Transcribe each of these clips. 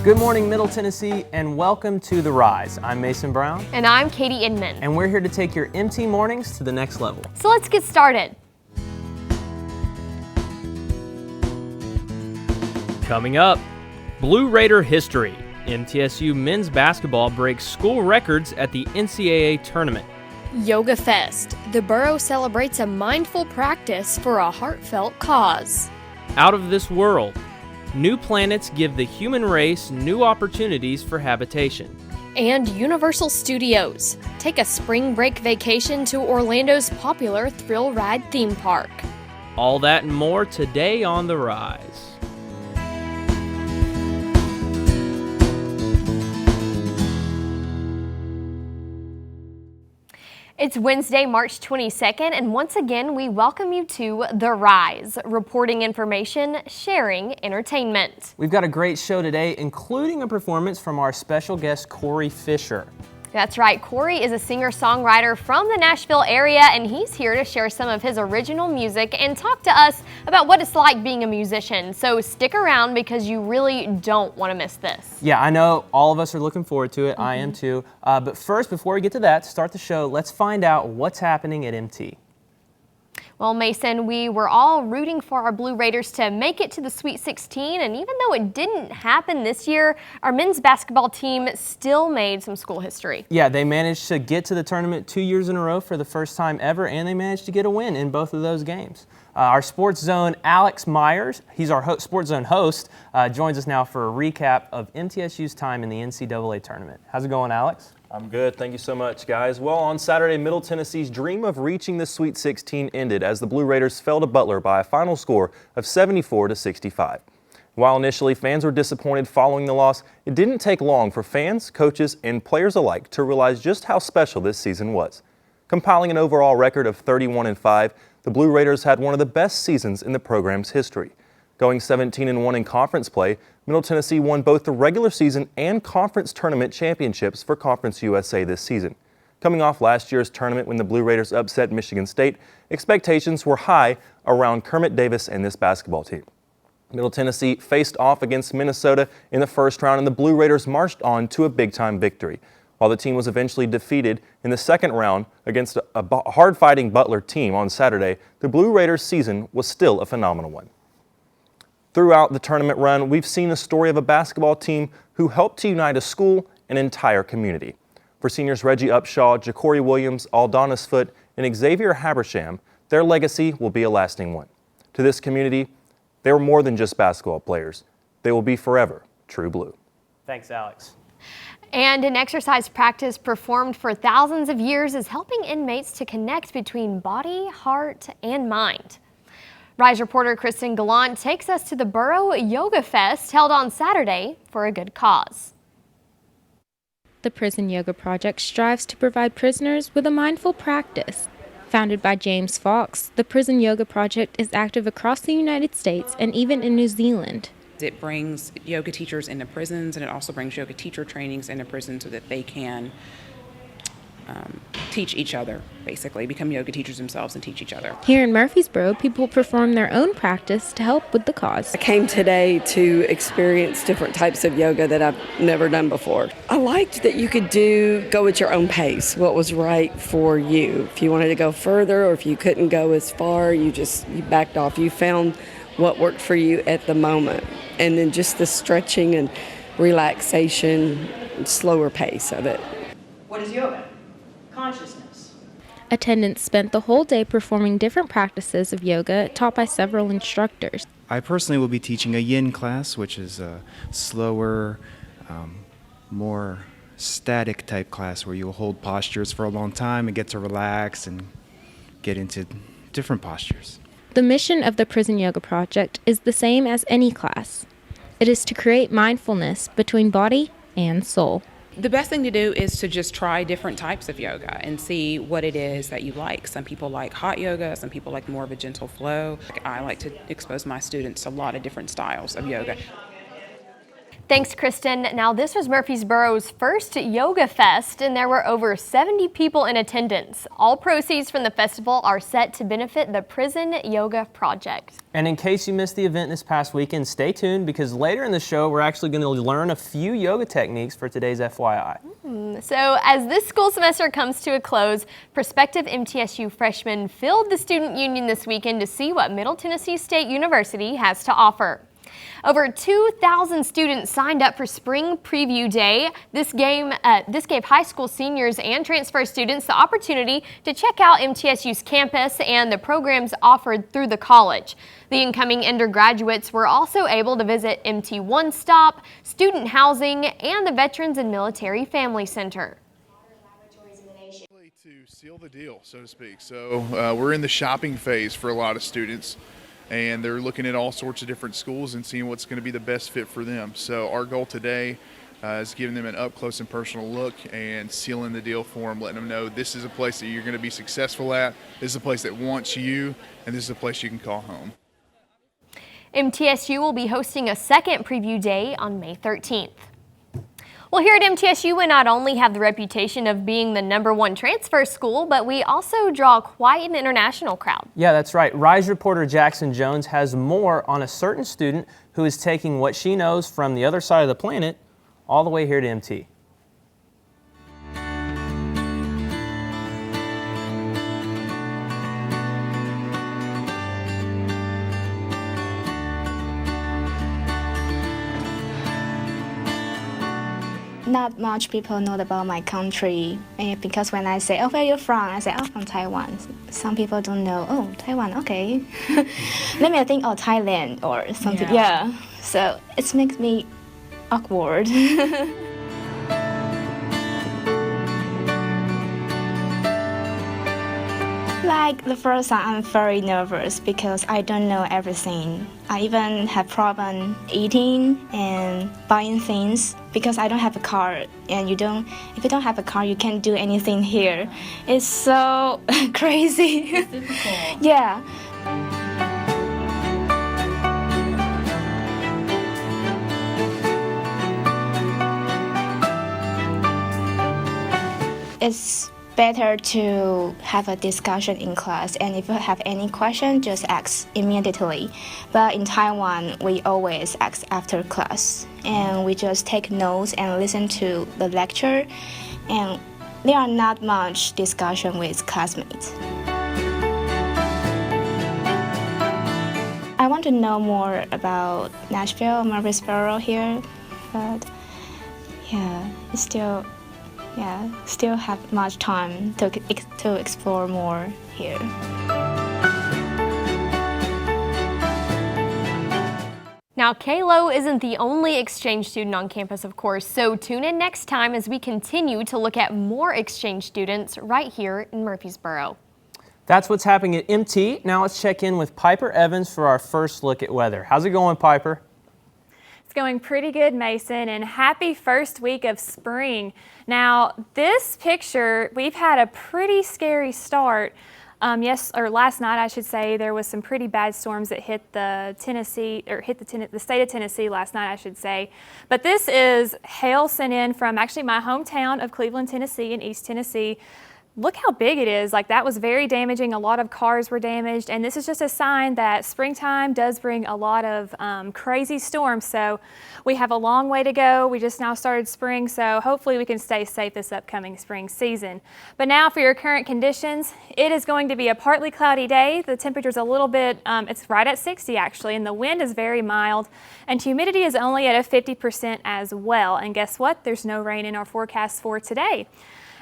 Good morning, Middle Tennessee, and welcome to The Rise. I'm Mason Brown. And I'm Katie Inman. And we're here to take your MT mornings to the next level. So let's get started. Coming up, Blue Raider history. MTSU men's basketball breaks school records at the NCAA tournament. Yoga Fest. The borough celebrates a mindful practice for a heartfelt cause. Out of this world. New planets give the human race new opportunities for habitation. And Universal Studios. Take a spring break vacation to Orlando's popular thrill ride theme park. All that and more today on The Rise. It's Wednesday, March 22nd, and once again, we welcome you to The Rise, reporting information, sharing entertainment. We've got a great show today, including a performance from our special guest, Cory Fisher. That's right, Cory is a singer-songwriter from the Nashville area, and he's here to share some of his original music and talk to us about what it's like being a musician. So stick around because you really don't want to miss this. Yeah, I know all of us are looking forward to it. I am too. But first, before we get to that, to start the show, let's find out what's happening at MT. Well, Mason, we were all rooting for our Blue Raiders to make it to the Sweet 16, and even though it didn't happen this year, our men's basketball team still made some school history. Yeah, they managed to get to the tournament 2 years in a row for the first time ever, and they managed to get a win in both of those games. Our Sports Zone Alex Myers, he's our Sports Zone host, joins us now for a recap of MTSU's time in the NCAA tournament. How's it going, Alex? I'm good. Thank you so much, guys. Well, on Saturday, Middle Tennessee's dream of reaching the Sweet 16 ended as the Blue Raiders fell to Butler by a final score of 74-65. While initially fans were disappointed following the loss, it didn't take long for fans, coaches, and players alike to realize just how special this season was. Compiling an overall record of 31-5, the Blue Raiders had one of the best seasons in the program's history. Going 17-1 in conference play, Middle Tennessee won both the regular season and conference tournament championships for Conference USA this season. Coming off last year's tournament when the Blue Raiders upset Michigan State, expectations were high around Kermit Davis and this basketball team. Middle Tennessee faced off against Minnesota in the first round, and the Blue Raiders marched on to a big-time victory. While the team was eventually defeated in the second round against a hard-fighting Butler team on Saturday, the Blue Raiders' season was still a phenomenal one. Throughout the tournament run, we've seen the story of a basketball team who helped to unite a school and entire community. For seniors Reggie Upshaw, Cory Williams, Aldonis Foote, and Xavier Habersham, their legacy will be a lasting one. To this community, they were more than just basketball players. They will be forever true blue. Thanks, Alex. And an exercise practice performed for thousands of years is helping inmates to connect between body, heart, and mind. Rise reporter Kristen Gallant takes us to the Borough Yoga Fest held on Saturday for a good cause. The Prison Yoga Project strives to provide prisoners with a mindful practice. Founded by James Fox, the Prison Yoga Project is active across the United States and even in New Zealand. It brings yoga teachers into prisons, and it also brings yoga teacher trainings into prisons so that they can teach each other, basically, become yoga teachers themselves and teach each other. Here in Murfreesboro, people perform their own practice to help with the cause. I came today to experience different types of yoga that I've never done before. I liked that you could go at your own pace, what was right for you. If you wanted to go further or if you couldn't go as far, you backed off. You found what worked for you at the moment. And then just the stretching and relaxation, slower pace of it. What is yoga? Consciousness. Attendants spent the whole day performing different practices of yoga taught by several instructors. I personally will be teaching a yin class, which is a slower, more static type class where you'll hold postures for a long time and get to relax and get into different postures. The mission of the Prison Yoga Project is the same as any class. It is to create mindfulness between body and soul. The best thing to do is to just try different types of yoga and see what it is that you like. Some people like hot yoga, some people like more of a gentle flow. I like to expose my students to a lot of different styles of yoga. Thanks, Kristen. Now, this was Murfreesboro's first Yoga Fest, and there were over 70 people in attendance. All proceeds from the festival are set to benefit the Prison Yoga Project. And in case you missed the event this past weekend, stay tuned because later in the show, we're actually going to learn a few yoga techniques for today's FYI. So, as this school semester comes to a close, prospective MTSU freshmen filled the Student Union this weekend to see what Middle Tennessee State University has to offer. Over 2,000 students signed up for Spring Preview Day. This gave high school seniors and transfer students the opportunity to check out MTSU's campus and the programs offered through the college. The incoming undergraduates were also able to visit MT One Stop, student housing, and the Veterans and Military Family Center. To seal the deal, so to speak. So we're in the shopping phase for a lot of students, and they're looking at all sorts of different schools and seeing what's going to be the best fit for them. So our goal today is giving them an up-close and personal look and sealing the deal for them, letting them know this is a place that you're going to be successful at, this is a place that wants you, and this is a place you can call home. MTSU will be hosting a second preview day on May 13th. Well, here at MTSU, we not only have the reputation of being the #1 transfer school, but we also draw quite an international crowd. Yeah, that's right. Rise reporter Jackson Jones has more on a certain student who is taking what she knows from the other side of the planet all the way here to MT. Not much people know about my country, because when I say, oh, where are you from? I say, oh, from Taiwan. Some people don't know, oh, Taiwan, okay. Let me think, oh, Thailand or something, yeah. So it makes me awkward. Like the first time, I'm very nervous because I don't know everything. I even have problem eating and buying things because I don't have a car. And if you don't have a car, you can't do anything here. It's so crazy. It's difficult. Yeah. It's better to have a discussion in class, and if you have any question, just ask immediately. But in Taiwan, we always ask after class, and we just take notes and listen to the lecture, and there are not much discussion with classmates. I want to know more about Nashville, Murfreesboro here, but yeah, it's still have much time to explore more here. Now, Kalo isn't the only exchange student on campus, of course, so tune in next time as we continue to look at more exchange students right here in Murfreesboro. That's what's happening at MT. Now let's check in with Piper Evans for our first look at weather. How's it going, Piper? It's going pretty good, Mason, and happy first week of spring. Now, this picture, we've had a pretty scary start. Last night, I should say, there was some pretty bad storms that hit the state of Tennessee last night, I should say. But this is hail sent in from actually my hometown of Cleveland, Tennessee, in East Tennessee. Look how big it is. Like, that was very damaging. A lot of cars were damaged, and this is just a sign that springtime does bring a lot of crazy storms. So we have a long way to go. We just now started spring, so hopefully we can stay safe this upcoming spring season. But now for your current conditions, it is going to be a partly cloudy day. The temperature's a little bit, it's right at 60 actually, and the wind is very mild, and humidity is only at a 50% as well. And guess what? There's no rain in our forecast for today.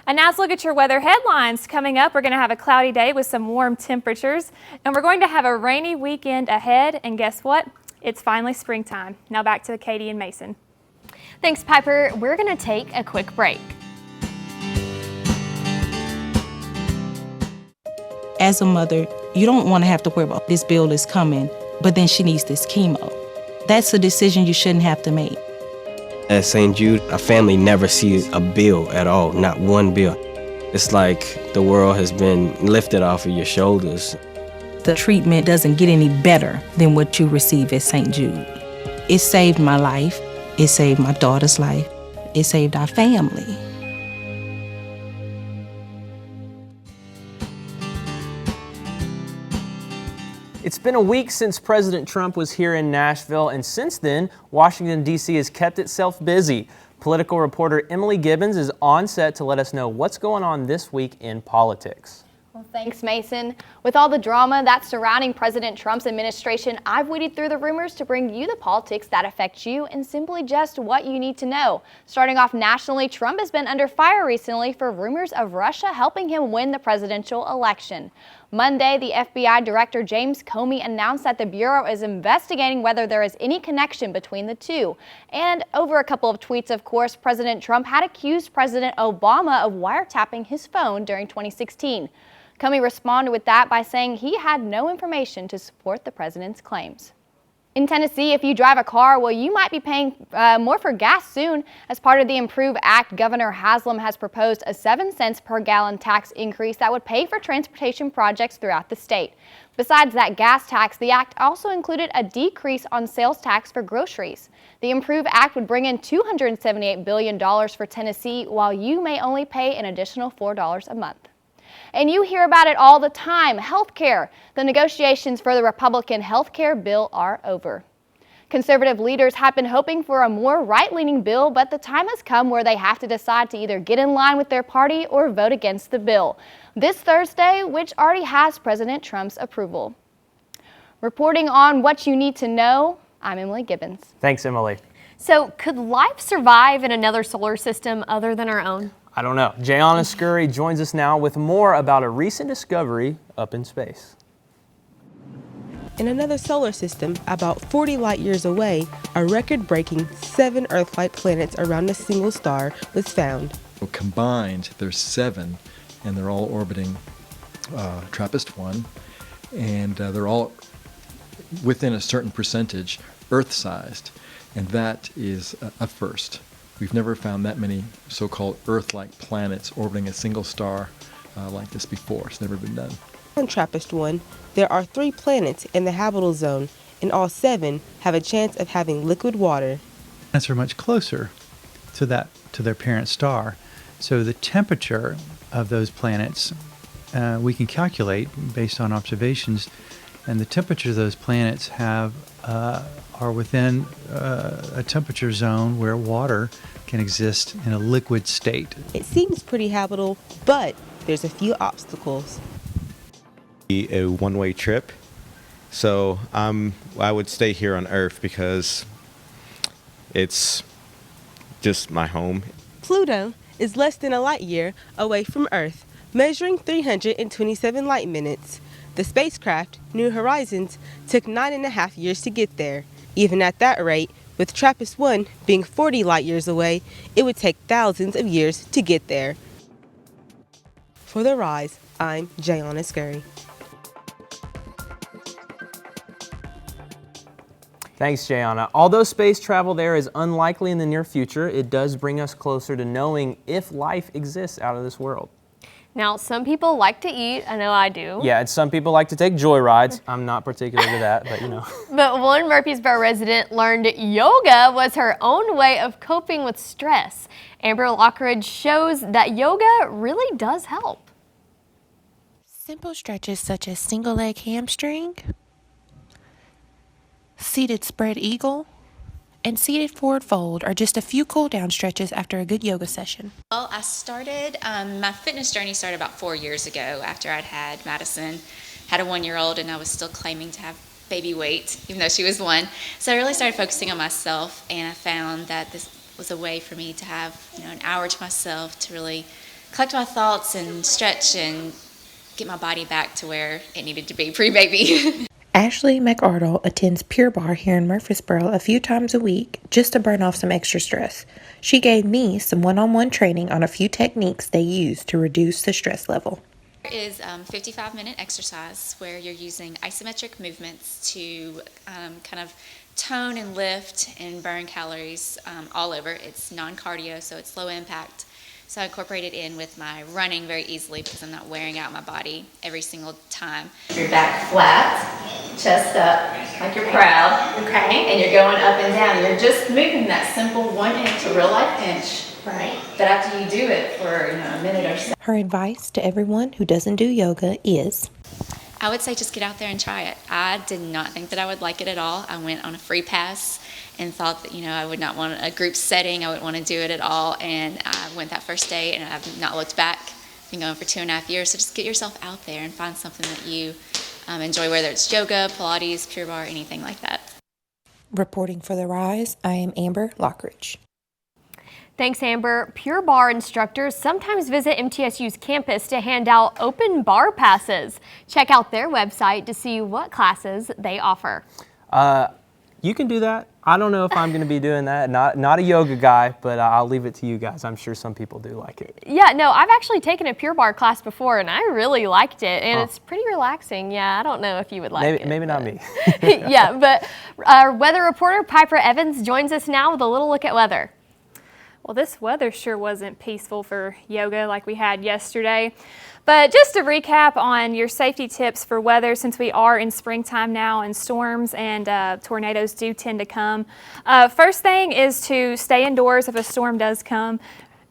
And now let's look at your weather headlines. Coming up, we're going to have a cloudy day with some warm temperatures, and we're going to have a rainy weekend ahead. And guess what? It's finally springtime. Now back to Katie and Mason. Thanks, Piper. We're going to take a quick break. As a mother, you don't want to have to worry about this bill is coming, but then she needs this chemo. That's a decision you shouldn't have to make. At St. Jude, a family never sees a bill at all, not one bill. It's like the world has been lifted off of your shoulders. The treatment doesn't get any better than what you receive at St. Jude. It saved my life. It saved my daughter's life. It saved our family. It's been a week since President Trump was here in Nashville, and since then, Washington, D.C. has kept itself busy. Political reporter Emily Gibbons is on set to let us know what's going on this week in politics. Well, thanks, Mason. With all the drama that's surrounding President Trump's administration, I've weeded through the rumors to bring you the politics that affect you and simply just what you need to know. Starting off nationally, Trump has been under fire recently for rumors of Russia helping him win the presidential election. Monday, the FBI Director James Comey announced that the Bureau is investigating whether there is any connection between the two. And over a couple of tweets, of course, President Trump had accused President Obama of wiretapping his phone during 2016. Comey responded with that by saying he had no information to support the president's claims. In Tennessee, if you drive a car, well, you might be paying more for gas soon. As part of the Improve Act, Governor Haslam has proposed a 7 cents per gallon tax increase that would pay for transportation projects throughout the state. Besides that gas tax, the act also included a decrease on sales tax for groceries. The Improve Act would bring in $278 billion for Tennessee, while you may only pay an additional $4 a month. And you hear about it all the time, health care. The negotiations for the Republican health care bill are over. Conservative leaders have been hoping for a more right-leaning bill, but the time has come where they have to decide to either get in line with their party or vote against the bill. This Thursday, which already has President Trump's approval. Reporting on what you need to know, I'm Emily Gibbons. Thanks, Emily. So, could life survive in another solar system other than our own? I don't know. Jayana Scurry joins us now with more about a recent discovery up in space. In another solar system, about 40 light years away, a record-breaking 7 Earth-like planets around a single star was found. Combined, there's 7, and they're all orbiting TRAPPIST-1, and they're all within a certain percentage Earth-sized, and that is a first. We've never found that many so-called Earth-like planets orbiting a single star like this before. It's never been done. On TRAPPIST-1, there are 3 planets in the habitable zone, and all 7 have a chance of having liquid water. Planets are much closer to their parent star, so the temperature of those planets we can calculate based on observations, and the temperature of those planets are within a temperature zone where water can exist in a liquid state. It seems pretty habitable, but there's a few obstacles. A one-way trip, so I would stay here on Earth because it's just my home. Pluto is less than a light year away from Earth, measuring 327 light minutes. The spacecraft, New Horizons, took 9.5 years to get there. Even at that rate, with TRAPPIST-1 being 40 light years away, it would take thousands of years to get there. For The Rise, I'm Jayana Scurry. Thanks, Jayana. Although space travel there is unlikely in the near future, it does bring us closer to knowing if life exists out of this world. Now, some people like to eat. I know I do. Yeah, and some people like to take joyrides. I'm not particular to that, but you know. But one Murfreesboro resident learned yoga was her own way of coping with stress. Amber Lockridge shows that yoga really does help. Simple stretches such as single leg hamstring, seated spread eagle, and seated forward fold are just a few cool down stretches after a good yoga session. Well, I started, my fitness journey started about 4 years ago after I'd had Madison, had a 1-year-old, and I was still claiming to have baby weight, even though she was 1. So I really started focusing on myself, and I found that this was a way for me to have, an hour to myself to really collect my thoughts and stretch and get my body back to where it needed to be pre-baby. Ashley McArdle attends Pure Barre here in Murfreesboro a few times a week just to burn off some extra stress. She gave me some one-on-one training on a few techniques they use to reduce the stress level. There is 55-minute exercise where you're using isometric movements to kind of tone and lift and burn calories all over. It's non-cardio, so it's low impact. So I incorporate it in with my running very easily because I'm not wearing out my body every single time. Your back flat, chest up, like you're proud. Okay. And you're going up and down. You're just moving that simple 1 inch, a real life inch. Right. But after you do it for a minute or so. Her advice to everyone who doesn't do yoga is, I would say just get out there and try it. I did not think that I would like it at all. I went on a free pass and thought that, I would not want a group setting. I wouldn't want to do it at all. And I went that first day and I've not looked back. I've been going for 2.5 years. So just get yourself out there and find something that you enjoy, whether it's yoga, Pilates, Pure Barre, anything like that. reporting for The Rise, I am Amber Lockridge. Thanks, Amber. Pure Barre instructors sometimes visit MTSU's campus to hand out open bar passes. Check out their website to see what classes they offer. You can do that. I don't know if I'm going to be doing that. Not a yoga guy, but I'll leave it to you guys. I'm sure some people do like it. Yeah, no, I've actually taken a Pure Barre class before, and I really liked it, and it's pretty relaxing. Yeah, I don't know if you would like it. Maybe not me. Yeah, but our weather reporter, Piper Evans, joins us now with a little look at weather. Well, this weather sure wasn't peaceful for yoga like we had yesterday. But just to recap on your safety tips for weather, since we are in springtime now and storms and tornadoes do tend to come. First thing is to stay indoors if a storm does come,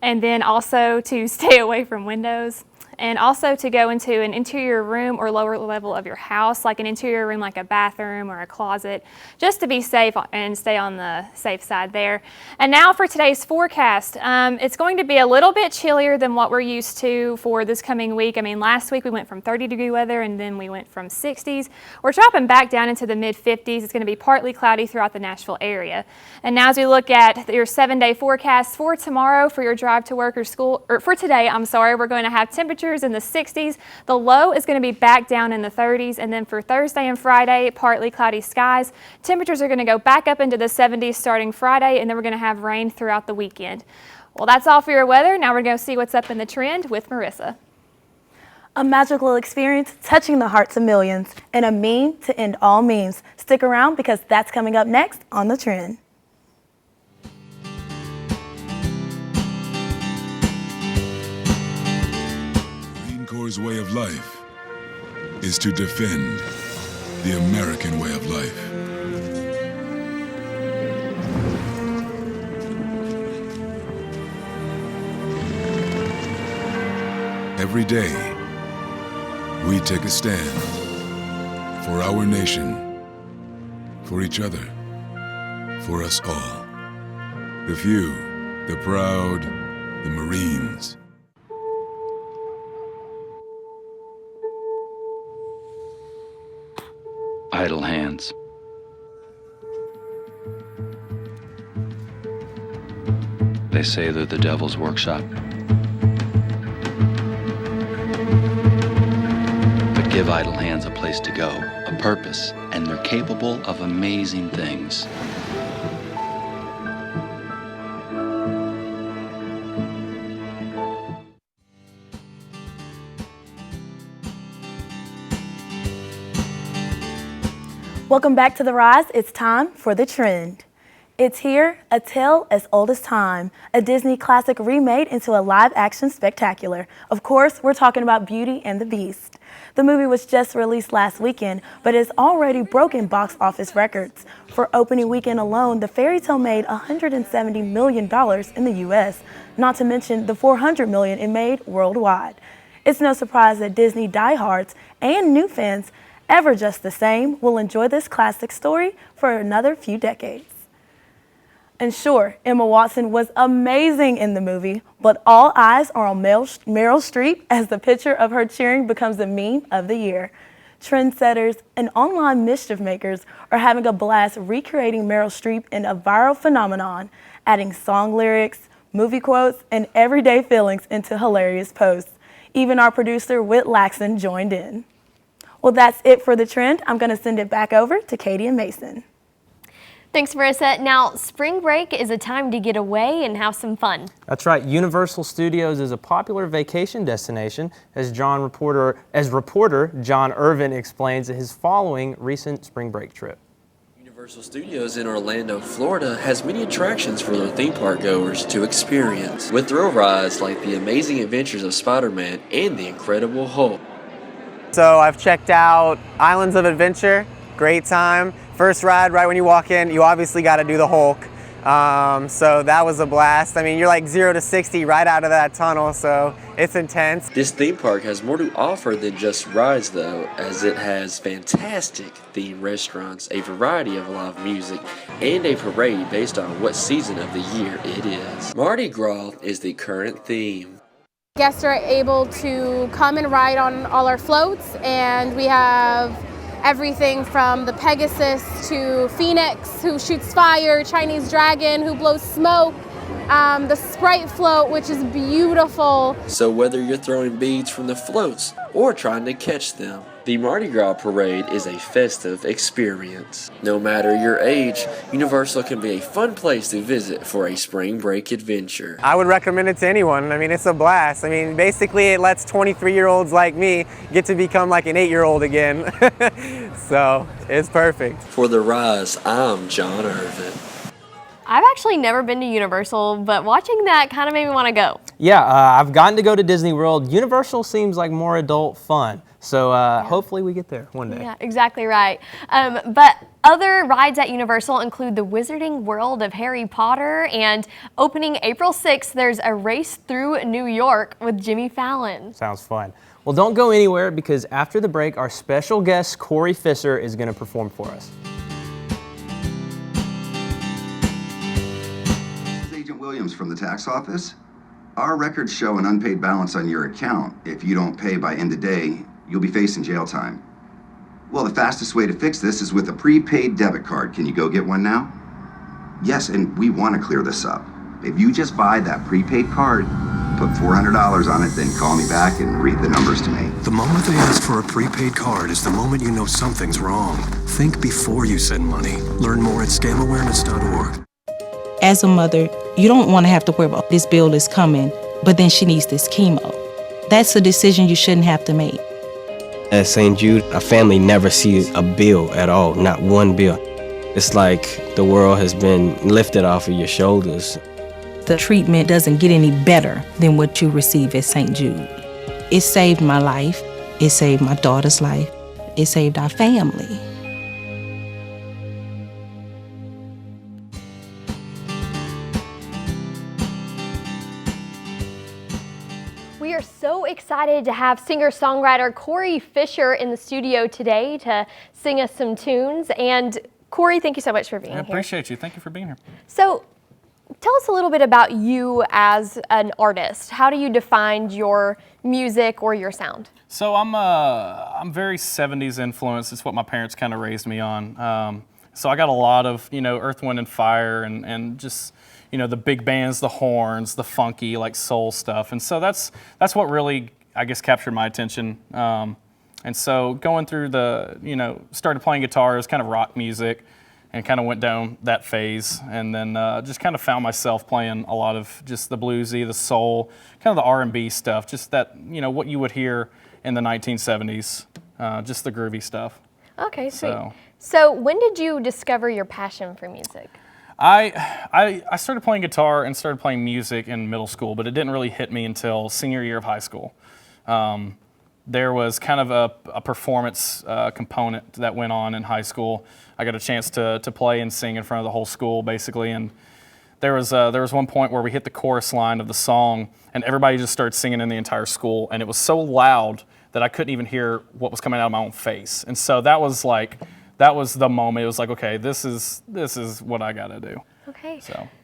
and then also to stay away from windows. And also to go into an interior room or lower level of your house, like an interior room like a bathroom or a closet, just to be safe and stay on the safe side there. And now for today's forecast. It's going to be a little bit chillier than what we're used to for this coming week. I mean, last week we went from 30-degree weather and then we went from 60s. We're dropping back down into the mid-50s. It's going to be partly cloudy throughout the Nashville area. And now as we look at your 7-day forecast for tomorrow for your drive to work or school, or for today, I'm sorry, we're going to have temperatures in the 60s. The low is going to be back down in the 30s, and then for Thursday and Friday, partly cloudy skies. Temperatures are going to go back up into the 70s starting Friday, and then we're going to have rain throughout the weekend. Well, that's all for your weather. Now we're going to see what's up in the trend with Marissa. A magical experience touching the hearts of millions, and a meme to end all memes. Stick around because that's coming up next on The Trend. Corps' way of life is to defend the American way of life. Every day, we take a stand for our nation, for each other, for us all. The few, the proud, the Marines. Idle hands. They say they're the devil's workshop. But give idle hands a place to go, a purpose, and they're capable of amazing things. Welcome back to The Rise. It's time for The Trend. It's here, a tale as old as time, a Disney classic remade into a live-action spectacular. Of course, we're talking about Beauty and the Beast. The movie was just released last weekend, but has already broken box office records. For opening weekend alone, the fairy tale made $170 million in the U.S., not to mention the $400 million it made worldwide. It's no surprise that Disney diehards and new fans ever just the same will enjoy this classic story for another few decades. And sure, Emma Watson was amazing in the movie, but all eyes are on Meryl Streep as the picture of her cheering becomes the meme of the year. Trendsetters and online mischief makers are having a blast recreating Meryl Streep in a viral phenomenon, adding song lyrics, movie quotes, and everyday feelings into hilarious posts. Even our producer, Whit Laxon, joined in. Well, that's it for The Trend. I'm going to send it back over to Katie and Mason. Thanks, Marissa. Now, spring break is a time to get away and have some fun. That's right. Universal Studios is a popular vacation destination, as reporter John Irvin explains his following recent spring break trip. Universal Studios in Orlando, Florida has many attractions for their theme park goers to experience, with thrill rides like the Amazing Adventures of Spider-Man and the Incredible Hulk. So I've checked out Islands of Adventure, great time. First ride right when you walk in, you obviously got to do the Hulk. So that was a blast. I mean, you're like 0 to 60 right out of that tunnel, so it's intense. This theme park has more to offer than just rides though, as it has fantastic themed restaurants, a variety of live music, and a parade based on what season of the year it is. Mardi Gras is the current theme. Guests are able to come and ride on all our floats, and we have everything from the Pegasus to Phoenix, who shoots fire, Chinese Dragon, who blows smoke, the Sprite float, which is beautiful. So whether you're throwing beads from the floats or trying to catch them, the Mardi Gras parade is a festive experience. No matter your age, Universal can be a fun place to visit for a spring break adventure. I would recommend it to anyone. I mean, it's a blast. I mean, basically it lets 23-year-olds like me get to become like an 8-year-old again. So it's perfect. For The Rise, I'm John Irvin. I've actually never been to Universal, but watching that kind of made me want to go. Yeah, I've gotten to go to Disney World. Universal seems like more adult fun. So hopefully we get there one day. Yeah, exactly right. But other rides at Universal include the Wizarding World of Harry Potter, and opening April 6th, there's a race through New York with Jimmy Fallon. Sounds fun. Well, don't go anywhere, because after the break, our special guest, Cory Fisher, is going to perform for us. Agent Williams from the tax office. Our records show an unpaid balance on your account. If you don't pay by end of day, you'll be facing jail time. Well, the fastest way to fix this is with a prepaid debit card. Can you go get one now? Yes, and we want to clear this up. If you just buy that prepaid card, put $400 on it, then call me back and read the numbers to me. The moment they ask for a prepaid card is the moment you know something's wrong. Think before you send money. Learn more at scamawareness.org. As a mother, you don't want to have to worry about this bill is coming, but then she needs this chemo. That's a decision you shouldn't have to make. At St. Jude, a family never sees a bill at all, not one bill. It's like the world has been lifted off of your shoulders. The treatment doesn't get any better than what you receive at St. Jude. It saved my life. It saved my daughter's life. It saved our family. We are so excited to have singer-songwriter Cory Fisher in the studio today to sing us some tunes. And Cory, thank you so much for being here. I appreciate you. Thank you for being here. So tell us a little bit about you as an artist. How do you define your music or your sound? So I'm very 70s influenced. It's what my parents kind of raised me on. So I got a lot of, Earth, Wind, and Fire and just, the big bands, the horns, the funky, like soul stuff. And so that's what really, I guess, captured my attention. And so going through started playing guitar, it was kind of rock music, and kind of went down that phase. And then just kind of found myself playing a lot of just the bluesy, the soul, kind of the R&B stuff, just that, what you would hear in the 1970s, just the groovy stuff. Okay, sweet. So when did you discover your passion for music? I started playing guitar and started playing music in middle school, but it didn't really hit me until senior year of high school. There was kind of a performance component that went on in high school. I got a chance to play and sing in front of the whole school, basically, and there was one point where we hit the chorus line of the song, and everybody just started singing in the entire school, and it was so loud that I couldn't even hear what was coming out of my own face. And so that was the moment. It was like, okay, this is what I gotta do. Okay.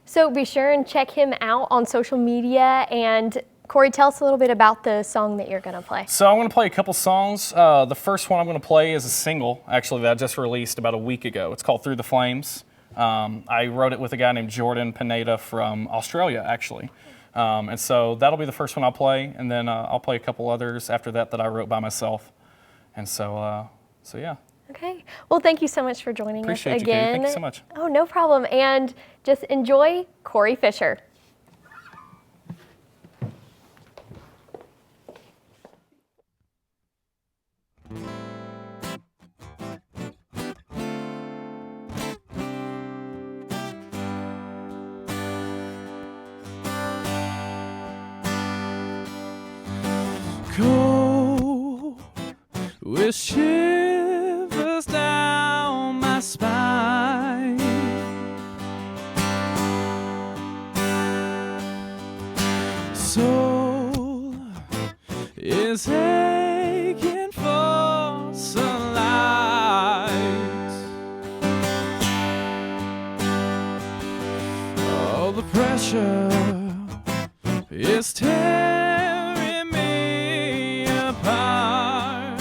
So be sure and check him out on social media. And Cory, tell us a little bit about the song that you're gonna play. So I'm gonna play a couple songs. The first one I'm gonna play is a single, actually, that I just released about a week ago. It's called Through the Flames. I wrote it with a guy named Jordan Pineda from Australia, actually. And so that'll be the first one I'll play, and then I'll play a couple others after that I wrote by myself. And so yeah. Okay. Well, thank you so much for joining us again. Appreciate you, Katie. Thank you so much. Oh, no problem. And just enjoy Cory Fisher. with shivers down my spine. Soul is aching for sunlight. Oh, the pressure is tearing me apart.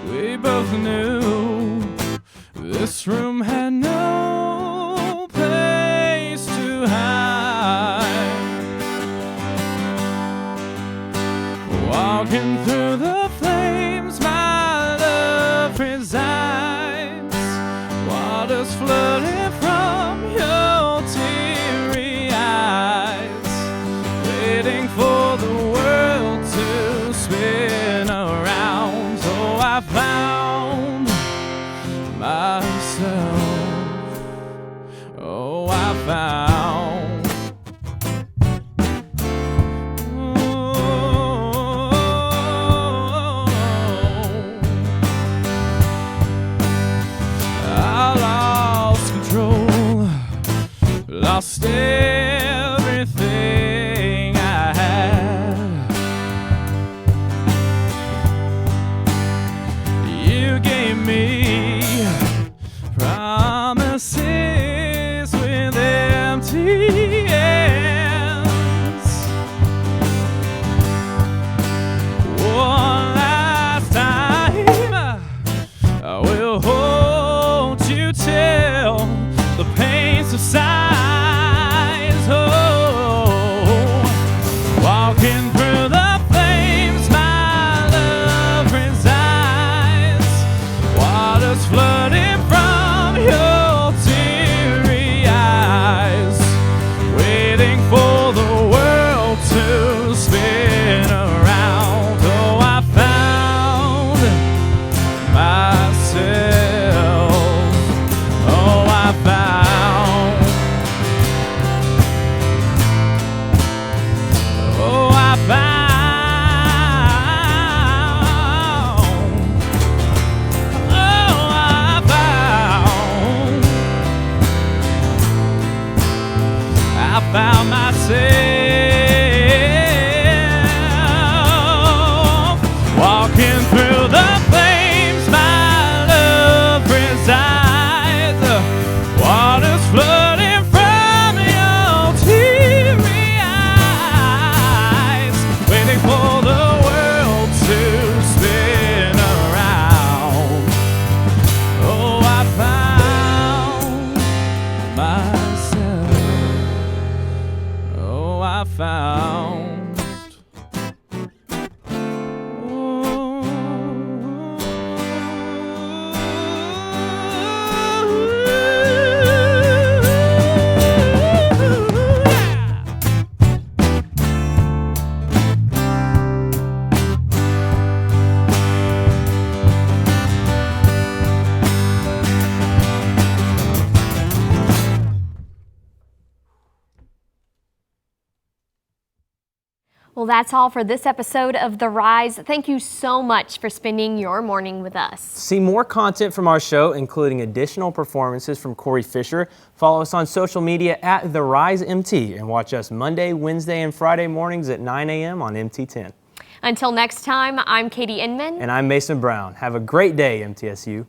We both knew this room had no place to hide. Walking through the flames, my love resides. Waters flooding from your teary eyes, waiting for the world to spin around. So I found myself. Oh, I found. Lost everything I had. You gave me promises with empty hands. One last time, I will hold you till the pain subsides. Walking through the flames, my love resides. Waters flooding from your teary eyes, waiting for the world to spin around. Oh, I found myself. Oh, I found. Oh, I found. Oh, I found. I found myself. Walking through the flames, my love resides. Waters flooding from your teary eyes, waiting for the world to spin around. Oh, I found myself. Oh, I found. Well, that's all for this episode of The Rise. Thank you so much for spending your morning with us. See more content from our show, including additional performances from Cory Fisher. Follow us on social media at The Rise MT and watch us Monday, Wednesday, and Friday mornings at 9 a.m. on MT10. Until next time, I'm Katie Inman. And I'm Mason Brown. Have a great day, MTSU.